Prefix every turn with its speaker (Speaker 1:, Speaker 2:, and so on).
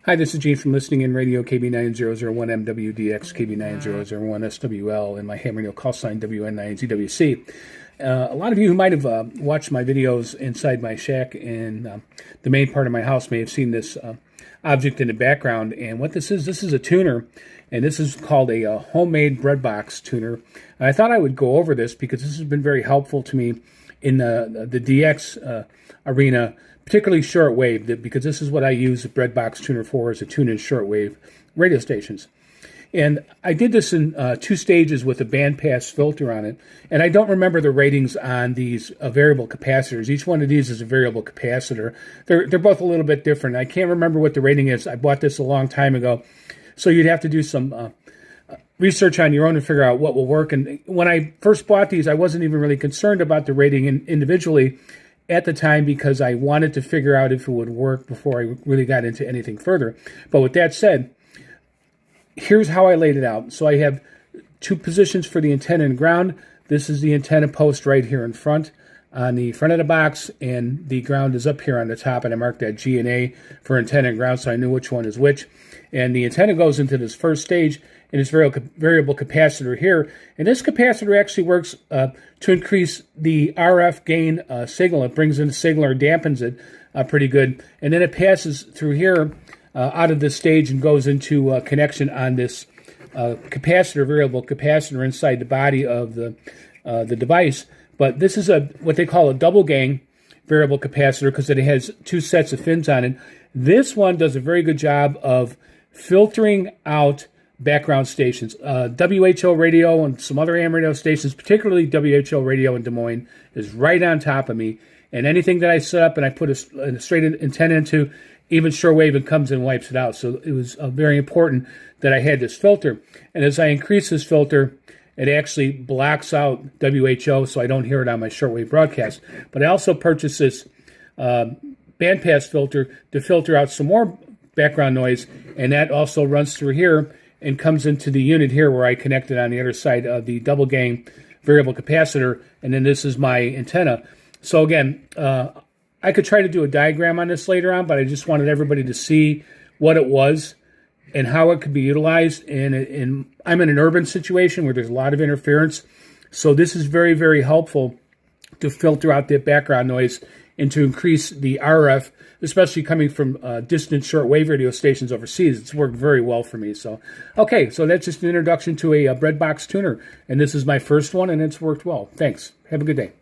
Speaker 1: Hi, this is Gene from Listening in Radio KB9001 MWDX, KB9001 SWL, and my Hammer Neil call sign WN9ZWC. A lot of you who might have watched my videos inside my shack in the main part of my house may have seen this object in the background. And what this is a tuner, and this is called a homemade breadbox tuner. And I thought I would go over this because this has been very helpful to me in the DX arena, particularly shortwave, because this is what I use the breadbox tuner for, is to tune in shortwave radio stations. And I did this in 2 stages with a bandpass filter on it. And I don't remember the ratings on these variable capacitors. Each one of these is a variable capacitor. They're both a little bit different. I can't remember what the rating is. I bought this a long time ago. So you'd have to do some research on your own to figure out what will work. And when I first bought these, I wasn't even really concerned about the rating individually at the time because I wanted to figure out if it would work before I really got into anything further. But with that said, here's how I laid it out. So I have 2 positions for the antenna and ground. This is the antenna post right here in front on the front of the box, and the ground is up here on the top, and I marked that G and A for antenna and ground so I knew which one is which. And the antenna goes into this first stage in this variable capacitor here. And this capacitor actually works to increase the RF gain signal. It brings in the signal or dampens it pretty good. And then it passes through here out of this stage and goes into a connection on this capacitor, variable capacitor inside the body of the device. But this is what they call a double gang variable capacitor because it has 2 sets of fins on it. This one does a very good job of filtering out background stations. WHO radio and some other AM radio stations, particularly WHO radio in Des Moines, is right on top of me. And anything that I set up and I put a straight antenna into, even shortwave, it comes and wipes it out. So it was very important that I had this filter. And as I increase this filter, it actually blocks out WHO so I don't hear it on my shortwave broadcast. But I also purchased this bandpass filter to filter out some more background noise, and that also runs through here and comes into the unit here where I connected on the other side of the double gang variable capacitor, and then this is my antenna. So again, I could try to do a diagram on this later on, but I just wanted everybody to see what it was and how it could be utilized. And I'm in an urban situation where there's a lot of interference, so this is very, very helpful to filter out that background noise and to increase the RF, especially coming from distant shortwave radio stations overseas. It's worked very well for me. So, okay, so that's just an introduction to a breadbox tuner, and this is my first one, and it's worked well. Thanks. Have a good day.